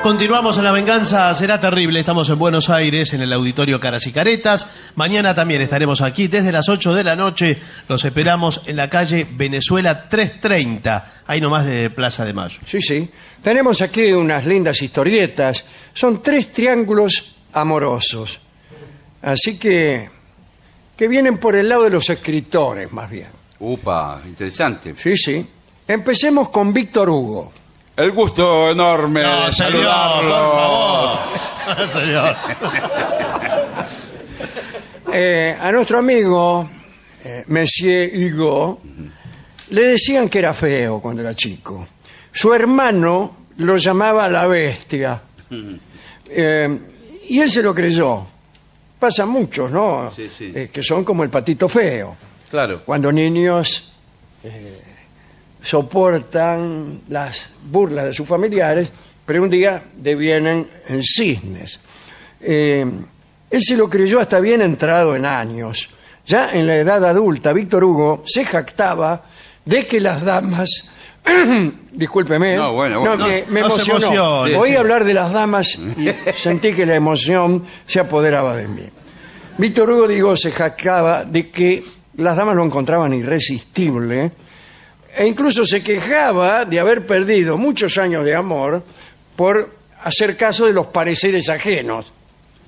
Continuamos en La Venganza Será Terrible. Estamos en Buenos Aires, en el Auditorio Caras y Caretas. Mañana también estaremos aquí desde las 8 de la noche. Los esperamos en la calle Venezuela 330, ahí nomás de Plaza de Mayo. Sí, sí. Tenemos aquí unas lindas historietas. Son 3 triángulos amorosos. Así que vienen por el lado de los escritores, más bien. Upa, interesante. Sí, sí. Empecemos con Víctor Hugo. El gusto enorme No, de señor, saludarlo. por favor. Señor. A nuestro amigo, Monsieur Hugo, le decían que era feo cuando era chico. Su hermano lo llamaba la bestia. Y él se lo creyó. Pasan muchos, ¿no? Sí, sí. Que son como el patito feo. Claro. Cuando niños soportan las burlas de sus familiares, pero un día devienen en cisnes. Él se lo creyó hasta bien entrado en años. Ya en la edad adulta, Víctor Hugo se jactaba de que las damas... Discúlpeme, No, bueno, no, me no se emocionó. emocione. Oí Sí, sí. hablar de las damas y sentí que la emoción se apoderaba de mí. Víctor Hugo, digo, se jactaba de que las damas lo encontraban irresistible e incluso se quejaba de haber perdido muchos años de amor por hacer caso de los pareceres ajenos.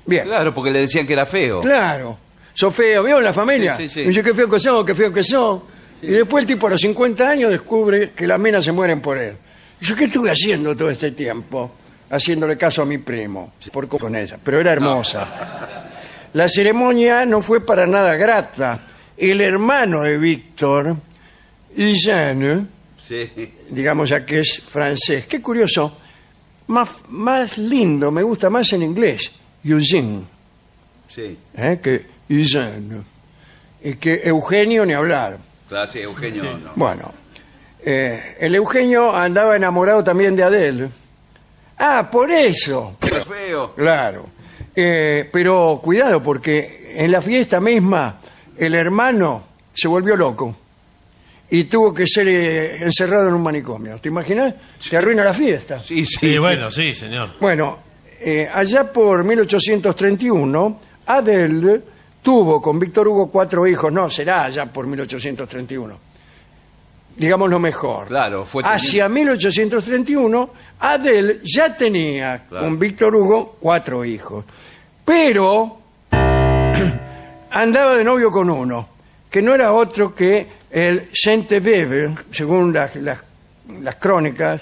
Bien, Claro, porque le decían que era feo. claro. ¿Sos feo? ¿Vio en la familia? Sí, sí, sí. Dice, qué feo que sos, qué feo que sos. Y después el tipo a los 50 años descubre que las minas se mueren por él. Y yo, ¿qué estuve haciendo todo este tiempo? Haciéndole caso a mi primo. Con ella. Pero era hermosa. La ceremonia no fue para nada grata. El hermano de Víctor, Eugène, Sí. digamos ya que es francés. Qué curioso. Más lindo, me gusta más en inglés. Eugène. Sí. Que Eugène. Y que Eugenio ni hablar. Claro, sí, Eugenio. No. Bueno, el Eugenio andaba enamorado también de Adele. Ah, por eso. Era feo. Claro. Pero cuidado, porque en la fiesta misma el hermano se volvió loco y tuvo que ser encerrado en un manicomio. ¿Te imaginas? Se arruina la fiesta. Sí, sí. Sí, bueno, sí, señor. Bueno, allá por 1831, Adele tuvo con Víctor Hugo 4 hijos. No, será allá por 1831. Digamos lo mejor. Claro, fue Hacia 1831, Adele ya tenía Claro. con Víctor Hugo 4 hijos. Pero andaba de novio con uno, que no era otro que el Sainte-Beuve, según las crónicas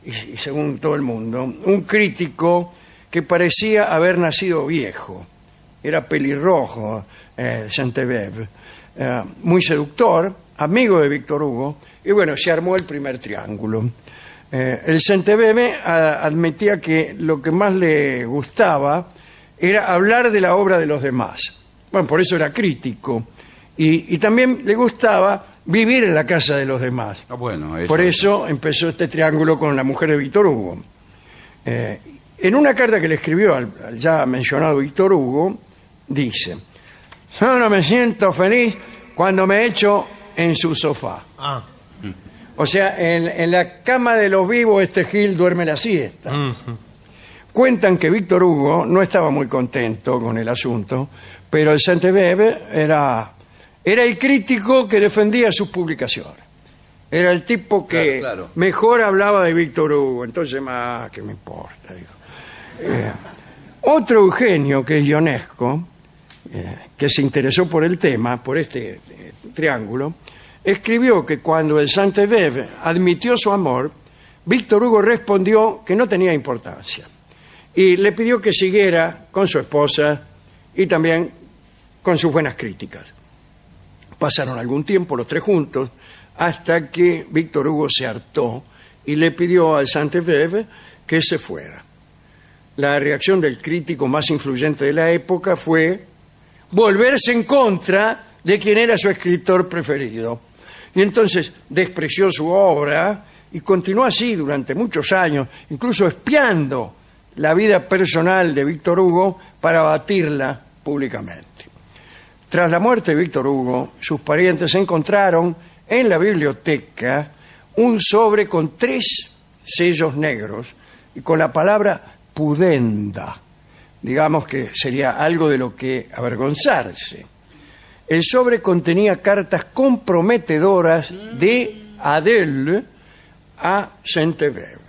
y según todo el mundo, un crítico que parecía haber nacido viejo. Era pelirrojo, Sainte-Beuve, muy seductor, amigo de Víctor Hugo, y bueno, se armó el primer triángulo. El Sainte-Beuve admitía que lo que más le gustaba era hablar de la obra de los demás. Bueno, por eso era crítico. Y también le gustaba vivir en la casa de los demás. Ah, bueno, Por eso empezó este triángulo con la mujer de Víctor Hugo. En una carta que le escribió al ya mencionado Víctor Hugo, dice: yo no me siento feliz cuando me echo en su sofá. Ah. O sea, en la cama de los vivos este Gil duerme la siesta. Ujú. Cuentan que Víctor Hugo no estaba muy contento con el asunto, pero el Sainte-Beuve era el crítico que defendía sus publicaciones. Era el tipo que Claro. mejor hablaba de Víctor Hugo. Entonces, más, ¿qué me importa? Dijo. Otro Eugenio, que es Ionesco, que se interesó por el tema, por este triángulo, escribió que cuando el Sainte-Beuve admitió su amor, Víctor Hugo respondió que no tenía importancia y le pidió que siguiera con su esposa y también con sus buenas críticas. Pasaron algún tiempo los 3 juntos hasta que Víctor Hugo se hartó y le pidió al Sainte-Beuve que se fuera. La reacción del crítico más influyente de la época fue volverse en contra de quien era su escritor preferido. Y entonces despreció su obra y continuó así durante muchos años, incluso espiando la vida personal de Víctor Hugo para batirla públicamente. Tras la muerte de Víctor Hugo, sus parientes encontraron en la biblioteca un sobre con 3 sellos negros y con la palabra pudenda. Digamos que sería algo de lo que avergonzarse. El sobre contenía cartas comprometedoras de Adele a Sainte-Beuve.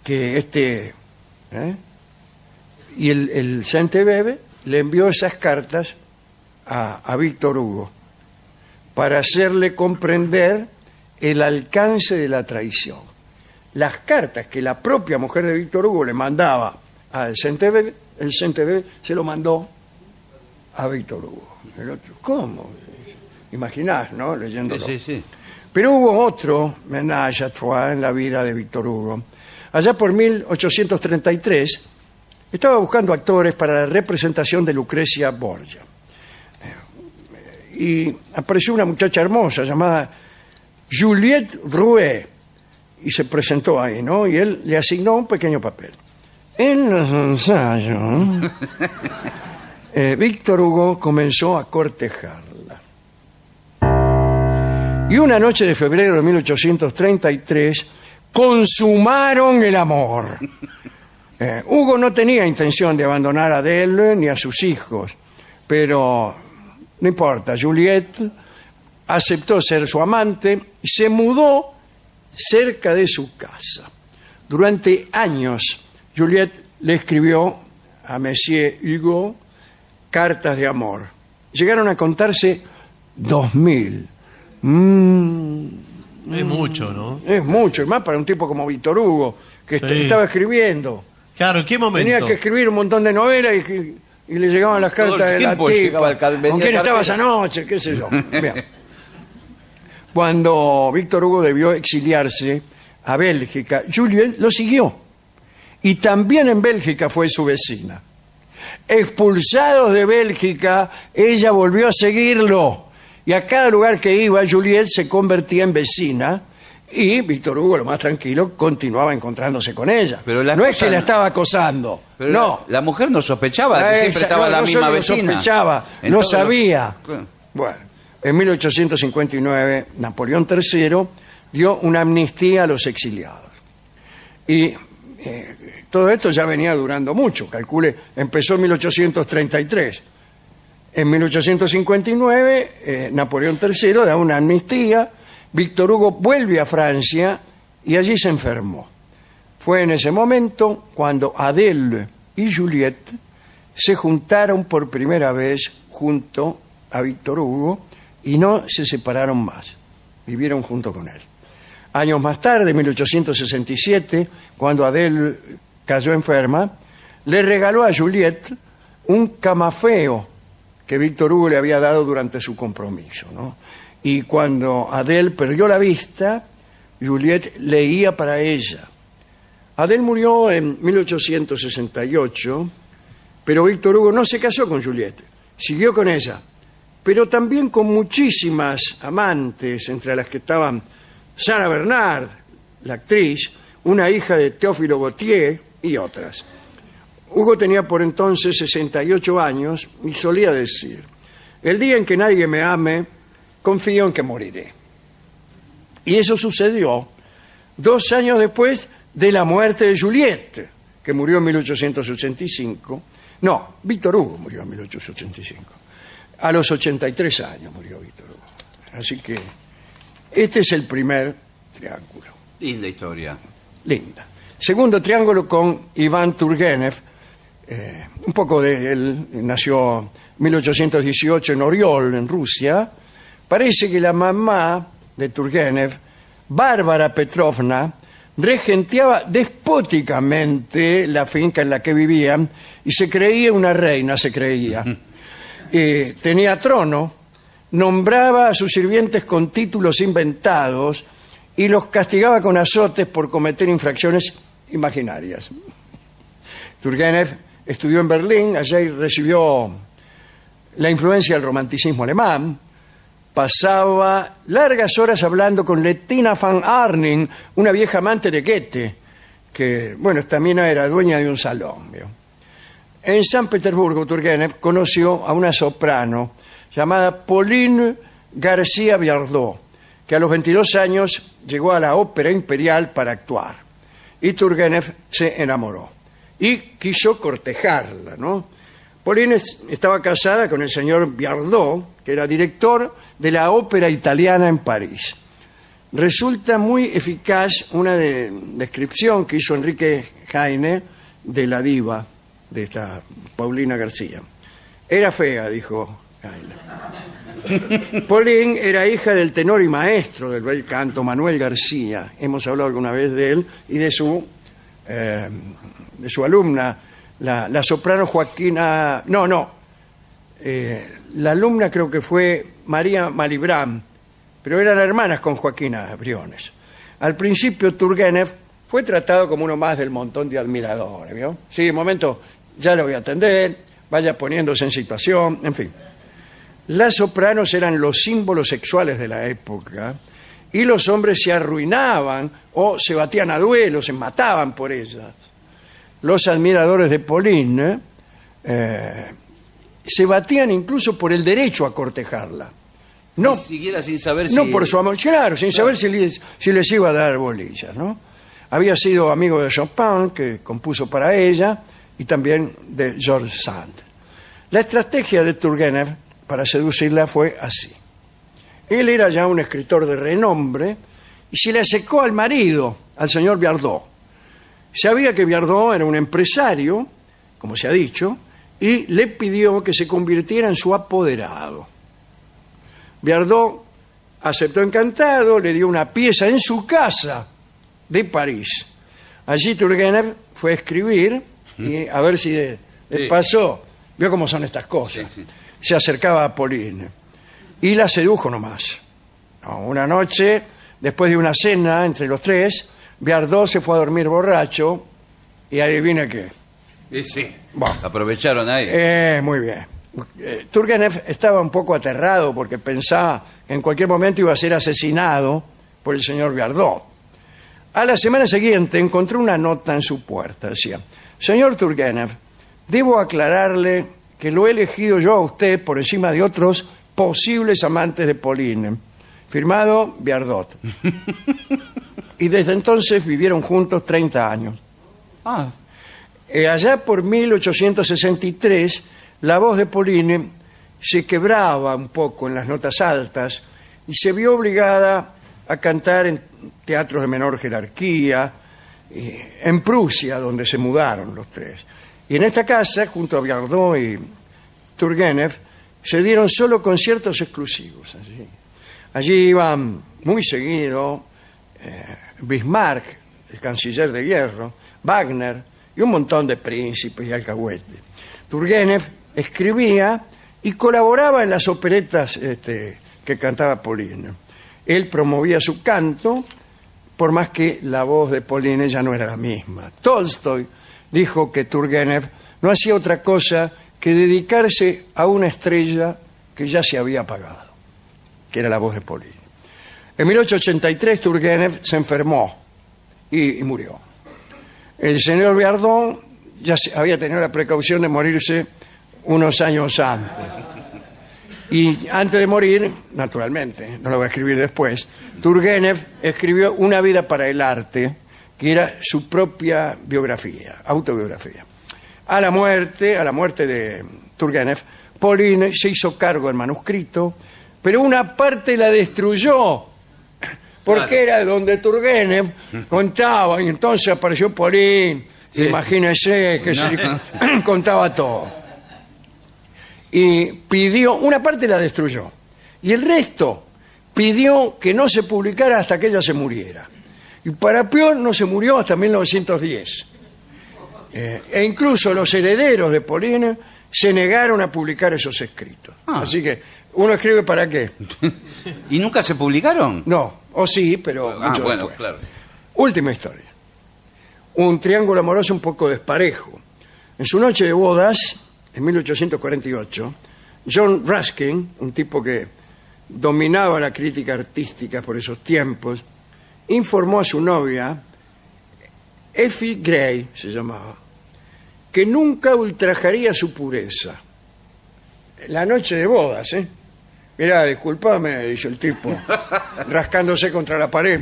Que y el Sainte-Beuve le envió esas cartas a Víctor Hugo para hacerle comprender el alcance de la traición. Las cartas que la propia mujer de Víctor Hugo le mandaba al Sainte-Beuve, el Sainte-Beuve se lo mandó a Víctor Hugo. El otro, ¿cómo? Imaginás, ¿no? Leyéndolo. Sí, sí. Pero hubo otro ménage à trois en la vida de Víctor Hugo. Allá por 1833 estaba buscando actores para la representación de Lucrecia Borgia. Y apareció una muchacha hermosa llamada Juliette Drouet y se presentó ahí, ¿no? Y él le asignó un pequeño papel. En los ensayos, Víctor Hugo comenzó a cortejarla. Y una noche de febrero de 1833 consumaron el amor. Hugo no tenía intención de abandonar a Adele ni a sus hijos, pero no importa, Juliette aceptó ser su amante y se mudó cerca de su casa. Durante años, Juliette le escribió a Monsieur Hugo cartas de amor. Llegaron a contarse 2000. Es mucho, ¿no? Es mucho, y más para un tipo como Víctor Hugo, que Sí. estaba escribiendo. Claro, ¿en qué momento? Tenía que escribir un montón de novelas y le llegaban las Todo el cartas de la tiempo llegaba tipa. venía ¿Con quién cartera. estabas anoche? ¿Qué sé yo? Bien. Cuando Víctor Hugo debió exiliarse a Bélgica, Juliette lo siguió. Y también en Bélgica fue su vecina. Expulsados de Bélgica, ella volvió a seguirlo. Y a cada lugar que iba, Juliette se convertía en vecina y Víctor Hugo, lo más tranquilo, continuaba encontrándose con ella. Pero la no es cosa que la no- estaba acosando. Pero no. la mujer no sospechaba que siempre Esa- estaba no, la no misma solo lo vecina. sospechaba, En lo todo sabía. Claro. Bueno, en 1859, Napoleón III dio una amnistía a los exiliados. Y todo esto ya venía durando mucho. Calcule, empezó en 1833. En 1859, Napoleón III da una amnistía. Víctor Hugo vuelve a Francia y allí se enfermó. Fue en ese momento cuando Adele y Juliette se juntaron por primera vez junto a Víctor Hugo y no se separaron más. Vivieron junto con él. Años más tarde, en 1867, cuando Adele cayó enferma, le regaló a Juliette un camafeo que Víctor Hugo le había dado durante su compromiso, ¿no? Y cuando Adele perdió la vista, Juliette leía para ella. Adele murió en 1868, pero Víctor Hugo no se casó con Juliette, siguió con ella, pero también con muchísimas amantes, entre las que estaban Sara Bernard, la actriz, una hija de Teófilo Gautier y otras. Hugo tenía por entonces 68 años y solía decir: el día en que nadie me ame, confío en que moriré. Y eso sucedió 2 años después de la muerte de Juliette, que murió en 1885. No, Víctor Hugo murió en 1885. A los 83 años murió Víctor Hugo. Así que este es el primer triángulo. Linda historia. Linda. Segundo triángulo con Iván Turgenev. Un poco de él nació en 1818 en Oriol, en Rusia. Parece que la mamá de Turgenev, Bárbara Petrovna, regenteaba despóticamente la finca en la que vivían y se creía una reina, se creía. Tenía trono, nombraba a sus sirvientes con títulos inventados y los castigaba con azotes por cometer infracciones imaginarias. Turgenev estudió en Berlín, allá recibió la influencia del romanticismo alemán. Pasaba largas horas hablando con Lettina van Arnim, una vieja amante de Goethe, que, bueno, esta mina era dueña de un salón. ¿Vio? En San Petersburgo, Turgenev conoció a una soprano llamada Pauline García Viardot, que a los 22 años llegó a la Ópera Imperial para actuar. y Turgenev se enamoró y quiso cortejarla, ¿no? Pauline estaba casada con el señor Viardot, que era director de la Ópera Italiana en París. Resulta muy eficaz una descripción que hizo Enrique Heine de la diva, de esta Paulina García. Era fea, dijo Heine. Pauline era hija del tenor y maestro del bel canto Manuel García. Hemos hablado alguna vez de él y de su alumna, la soprano Joaquina... la alumna creo que fue María Malibran, pero eran hermanas con Joaquina Briones. Al principio Turgenev fue tratado como uno más del montón de admiradores, ¿vio? Sí, un momento, ya lo voy a atender, vaya poniéndose en situación, en fin. Las sopranos eran los símbolos sexuales de la época y los hombres se arruinaban o se batían a duelo, se mataban por ellas. Los admiradores de Pauline se batían incluso por el derecho a cortejarla. No, Ni siquiera sin saber no si... por su amor, claro, sin saber si les iba a dar bolillas, ¿no? Había sido amigo de Chopin, que compuso para ella, y también de Georges Sand. La estrategia de Turgenev para seducirla fue así. Él era ya un escritor de renombre y se le acercó al marido, al señor Viardot. Sabía que Viardot era un empresario, como se ha dicho, y le pidió que se convirtiera en su apoderado. Viardot aceptó encantado, le dio una pieza en su casa de París. Allí Turgenev fue a escribir y a ver si de paso, vio cómo son estas cosas. Sí. Se acercaba a Pauline y la sedujo nomás. Una noche, después de una cena entre los tres, Viardot se fue a dormir borracho y adivina qué. Sí, Bueno. aprovecharon ahí. Muy bien. Turgenev estaba un poco aterrado porque pensaba que en cualquier momento iba a ser asesinado por el señor Viardot. A la semana siguiente encontró una nota en su puerta. Decía: señor Turgenev, debo aclararle que lo he elegido yo a usted por encima de otros posibles amantes de Pauline. Firmado Viardot. Y desde entonces vivieron juntos 30 años. Allá por 1863, la voz de Pauline se quebraba un poco en las notas altas y se vio obligada a cantar en teatros de menor jerarquía, en Prusia, donde se mudaron los tres. Y en esta casa, junto a Viardot y Turgenev, se dieron solo conciertos exclusivos. Allí iban muy seguido Bismarck, el canciller de hierro, Wagner y un montón de príncipes y alcahuetes. Turgenev escribía y colaboraba en las operetas que cantaba Pauline. Él promovía su canto, por más que la voz de Pauline ya no era la misma. Tolstoy dijo que Turgenev no hacía otra cosa que dedicarse a una estrella que ya se había apagado, que era la voz de Pauline. En 1883 Turgenev se enfermó y murió. El señor Viardot ya había tenido la precaución de morirse unos años antes. Y antes de morir, naturalmente, no lo voy a escribir después, Turgenev escribió Una vida para el arte, que era su propia biografía, autobiografía. A la muerte de Turgenev, Pauline se hizo cargo del manuscrito, pero una parte la destruyó, porque era donde Turgenev contaba, y entonces apareció Pauline, imagínese que se contaba todo. Y pidió, una parte la destruyó, y el resto pidió que no se publicara hasta que ella se muriera. Y para peor, no se murió hasta 1910. E incluso los herederos de Pauline se negaron a publicar esos escritos. Así que, ¿uno escribe para qué? ¿Y nunca se publicaron? No, o sí, pero mucho bueno, después. claro. Última historia. Un triángulo amoroso un poco desparejo. En su noche de bodas, en 1848, John Ruskin, un tipo que dominaba la crítica artística por esos tiempos, informó a su novia, Effie Gray se llamaba, que nunca ultrajaría su pureza. La noche de bodas, ¿eh? Mirá, disculpame, dice el tipo, rascándose contra la pared.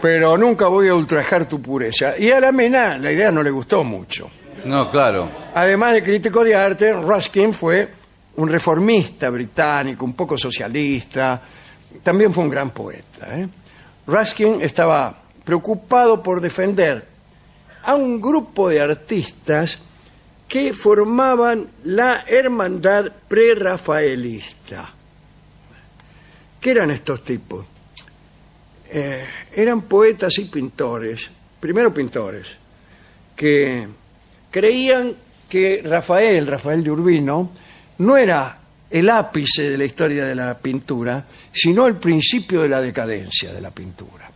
pero nunca voy a ultrajar tu pureza. Y a la Mena la idea no le gustó mucho. No, claro. Además de crítico de arte, Ruskin fue un reformista británico, un poco socialista, también fue un gran poeta. Ruskin estaba preocupado por defender a un grupo de artistas que formaban la hermandad prerrafaelista. ¿Qué eran estos tipos? Eran poetas y pintores, primero pintores, que creían que Rafael de Urbino, no era el ápice de la historia de la pintura, sino el principio de la decadencia de la pintura.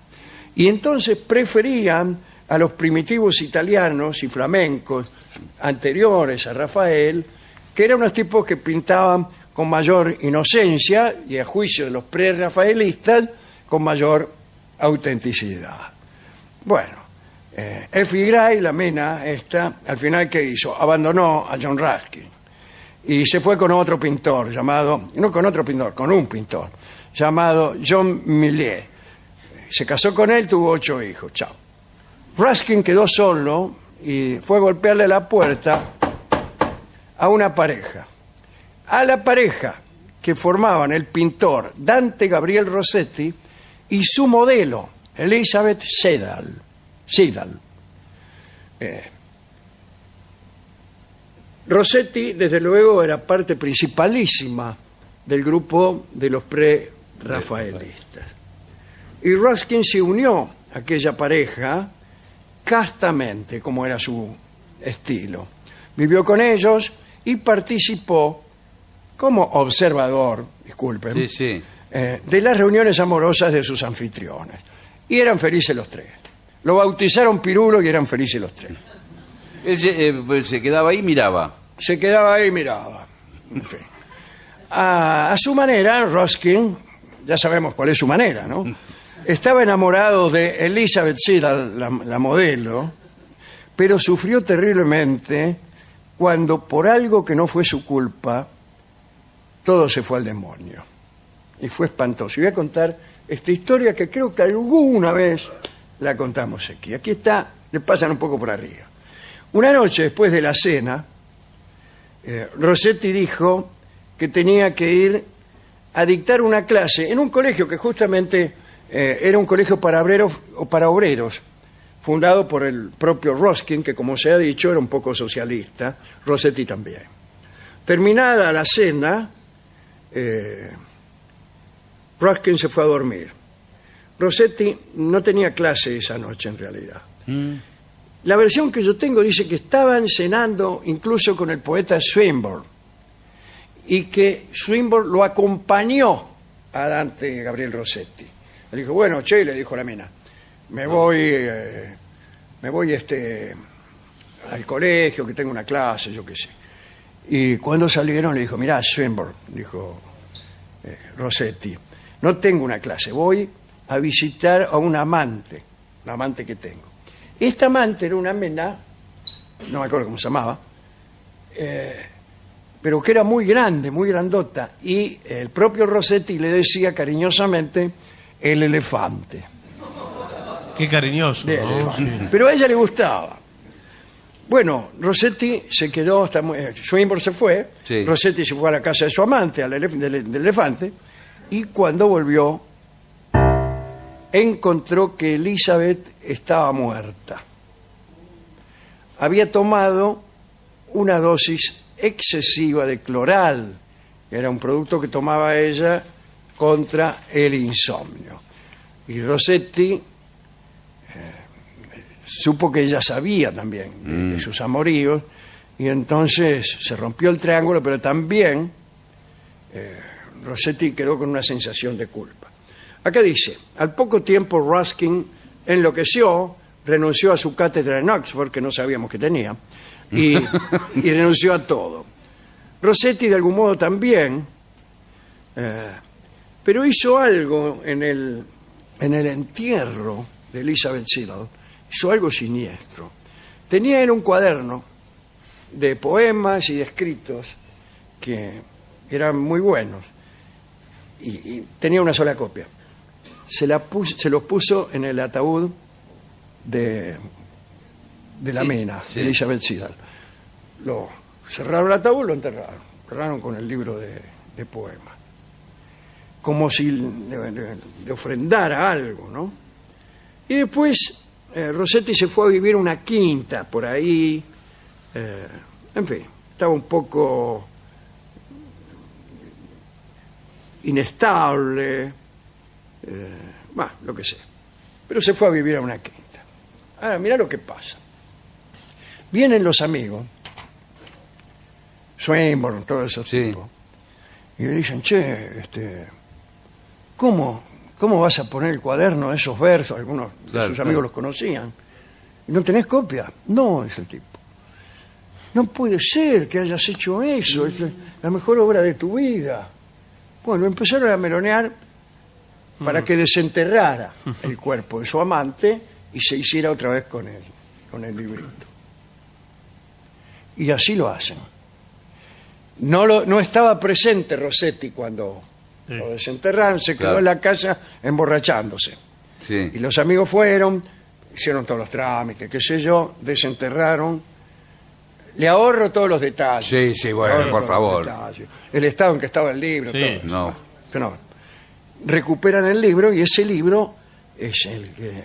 Y entonces preferían a los primitivos italianos y flamencos anteriores a Rafael, que eran unos tipos que pintaban con mayor inocencia y, a juicio de los prerrafaelistas, con mayor autenticidad. Bueno, F. Gray, la Mena esta, al final, ¿qué hizo? Abandonó a John Ruskin y se fue con otro pintor llamado, no con otro pintor, con un pintor llamado John Millet. Se casó con él, tuvo 8 hijos. Chao. Ruskin quedó solo y fue a golpearle la puerta a una pareja. A la pareja que formaban el pintor Dante Gabriel Rossetti y su modelo, Elizabeth Siddal. Rossetti, desde luego, era parte principalísima del grupo de los pre-rafaelistas. Y Ruskin se unió a aquella pareja castamente, como era su estilo. Vivió con ellos y participó como observador, disculpen, Sí, sí. de las reuniones amorosas de sus anfitriones. Y eran felices los tres. Lo bautizaron Pirulo y eran felices los tres. Él pues, se quedaba ahí y miraba. Se quedaba ahí y miraba. En fin. A su manera, Ruskin, ya sabemos cuál es su manera, ¿no? Estaba enamorado de Elizabeth Siddal, la modelo, pero sufrió terriblemente cuando, por algo que no fue su culpa, todo se fue al demonio. Y fue espantoso. Y voy a contar esta historia que creo que alguna vez la contamos aquí. Aquí está, le pasan un poco por arriba. Una noche después de la cena, Rossetti dijo que tenía que ir a dictar una clase en un colegio que justamente era un colegio para obreros, fundado por el propio Ruskin, que, como se ha dicho, era un poco socialista. Rossetti también. Terminada la cena, Ruskin se fue a dormir. Rossetti no tenía clase esa noche, en realidad. La versión que yo tengo dice que estaban cenando incluso con el poeta Swinburne y que Swinburne lo acompañó a Dante Gabriel Rossetti. Le dijo, bueno, che, le dijo la Mena, me voy al colegio, que tengo una clase, yo qué sé. Y cuando salieron le dijo, mirá, Swinburne, dijo Rossetti, no tengo una clase, voy a visitar a una amante que tengo. Esta amante era una Mena, no me acuerdo cómo se llamaba, pero que era muy grande, muy grandota, y el propio Rossetti le decía cariñosamente el elefante. Qué cariñoso, ¿no? Sí. Pero a ella le gustaba. Bueno, Rossetti se quedó, Swinburne se fue, Sí. Rossetti se fue a la casa de su amante, del elefante, y cuando volvió, encontró que Elizabeth estaba muerta. Había tomado una dosis excesiva de cloral, que era un producto que tomaba ella contra el insomnio. Y Rossetti supo que ella sabía también de sus amoríos, y entonces se rompió el triángulo, pero también Rossetti quedó con una sensación de culpa. Acá dice, al poco tiempo Ruskin enloqueció, renunció a su cátedra en Oxford, que no sabíamos que tenía, y renunció a todo. Rossetti de algún modo también, pero hizo algo en el entierro de Elizabeth Siddal, hizo algo siniestro. Tenía él un cuaderno de poemas y de escritos que eran muy buenos, y tenía una sola copia. se los puso en el ataúd de la Sí, Mena, sí. Elizabeth Siddal. Lo cerraron el ataúd, lo enterraron con el libro de poemas. Como si le ofrendara algo, ¿no? Y después Rossetti se fue a vivir a una quinta por ahí. En fin, estaba un poco inestable, bueno, lo que sea. Pero se fue a vivir a una quinta. Ahora, mirá lo que pasa. Vienen los amigos, Swinburne, todos esos Sí. tipos, y le dicen, che, ¿cómo vas a poner el cuaderno de esos versos? Algunos de Claro, sus claro. amigos los conocían. ¿Y no tenés copia? No, es el tipo. No puede ser que hayas hecho eso, es la mejor obra de tu vida. Bueno, empezaron a meronear para que desenterrara el cuerpo de su amante y se hiciera otra vez con el librito. Y así lo hacen. No estaba presente Rossetti cuando lo desenterraron, se quedó Claro. en la casa emborrachándose. Sí. Y los amigos fueron, hicieron todos los trámites, qué sé yo, desenterraron. Le ahorro todos los detalles. Sí, sí, bueno, Le ahorro por todos los favor. detalles. El estado en que estaba el libro, Sí, todo eso. no. Fenómeno. Recuperan el libro y ese libro es el que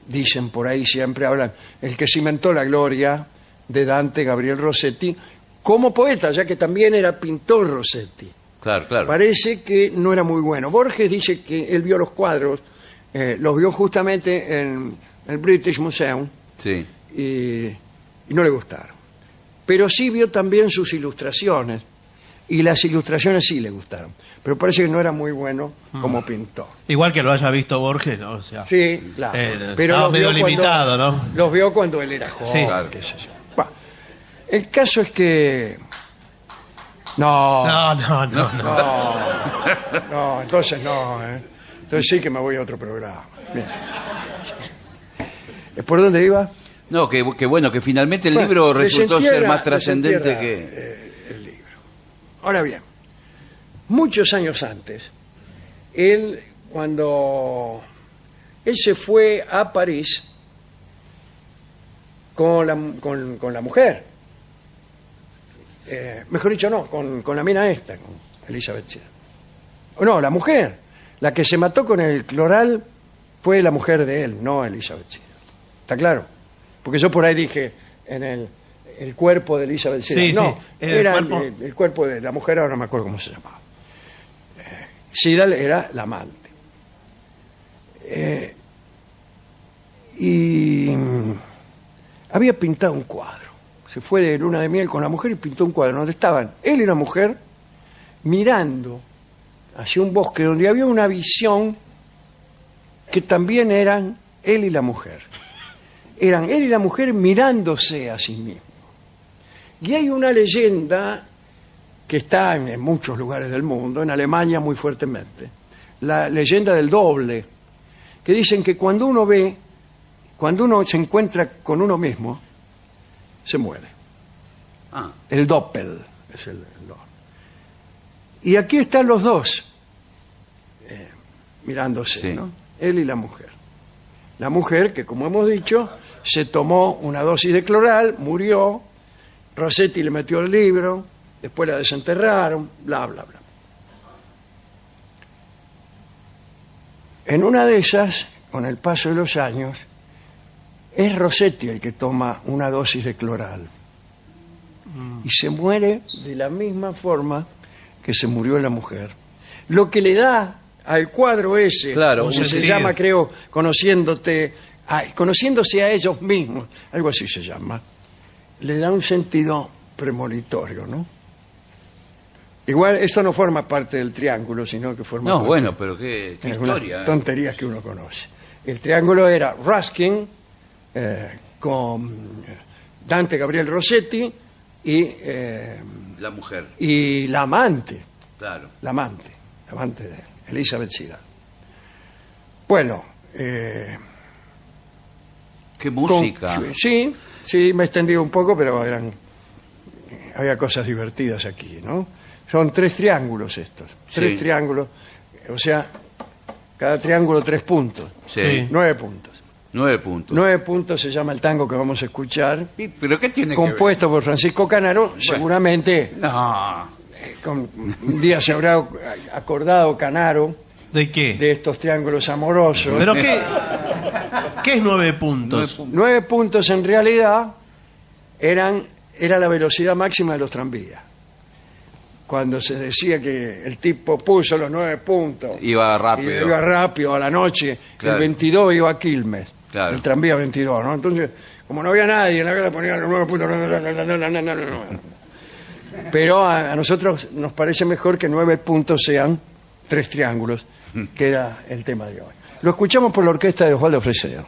dicen por ahí, siempre hablan, el que cimentó la gloria de Dante Gabriel Rossetti como poeta, ya que también era pintor Rossetti. Claro, claro. Parece que no era muy bueno. Borges dice que él vio los cuadros, los vio justamente en el British Museum Sí. y no le gustaron. Pero sí vio también sus ilustraciones y las ilustraciones sí le gustaron. Pero parece que no era muy bueno como pintor. Igual que lo haya visto Borges, ¿no? O sea, Sí, claro. estaba los medio vio cuando- limitado, ¿no? Los vio cuando él era joven, Sí. Claro. qué sé yo. Bueno, el caso es que... No, No, entonces no. Entonces sí que me voy a otro programa. Bien. ¿Por dónde iba? No, que bueno, que finalmente el Bueno, libro resultó ser desentierra- más trascendente desentierra, que... el libro. Ahora bien, muchos años antes, cuando él se fue a París con la mujer, mejor dicho, no, con la mina esta, con Elizabeth Siddal. No, la mujer, la que se mató con el cloral fue la mujer de él, no Elizabeth Siddal. ¿Está claro? Porque yo por ahí dije en el cuerpo de Elizabeth Siddal. Sí, no, sí, era cuerpo. el cuerpo de la mujer, ahora no me acuerdo cómo se llamaba. Siddal era la amante. Había pintado un cuadro. Se fue de luna de miel con la mujer y pintó un cuadro donde estaban él y la mujer mirando hacia un bosque donde había una visión que también eran él y la mujer. Eran él y la mujer mirándose a sí mismos. Y hay una leyenda que está en muchos lugares del mundo, en Alemania muy fuertemente, la leyenda del doble, que dicen que cuando uno se encuentra con uno mismo, se muere. Ah, El doppel es el doble. Y aquí están los dos, mirándose, Sí. ¿no? Él y la mujer. La mujer, que como hemos dicho, se tomó una dosis de cloral, murió, Rossetti le metió el libro, después la desenterraron, bla, bla, bla. En una de esas, con el paso de los años, es Rossetti el que toma una dosis de cloral. Y se muere de la misma forma que se murió la mujer. Lo que le da al cuadro ese, Claro, como un se sentido. llama, creo, conociéndose a ellos mismos, algo así se llama, le da un sentido premonitorio, ¿no? Igual esto no forma parte del triángulo, sino que forma no, parte bueno, pero qué de algunas historia. tonterías que uno conoce. El triángulo era Ruskin con Dante Gabriel Rossetti La mujer, y la amante claro. de Elizabeth Siddal. Bueno, Qué música. sí, me he extendido un poco, pero había cosas divertidas aquí, ¿no? Son 3 triángulos estos, 3 Sí. triángulos, o sea, Cada triángulo 3 puntos. Sí. 9 puntos. 9 puntos. 9 puntos se llama el tango que vamos a escuchar. ¿Pero qué tiene Compuesto por Francisco Canaro. Seguramente que ver? No. un día se habrá acordado Canaro ¿De qué? de estos triángulos amorosos. ¿Pero qué es 9 puntos? 9 puntos en realidad era la velocidad máxima de los tranvías. Cuando se decía que el tipo puso los 9 puntos, Iba rápido. y iba rápido a la noche, Claro. el 22 iba a Quilmes, Claro. el tranvía 22, ¿no? Entonces, como no había nadie en la casa, ponían los 9 puntos. Pero a nosotros nos parece mejor que 9 puntos sean 3 triángulos, que era el tema de hoy. Lo escuchamos por la orquesta de Osvaldo Fresedo.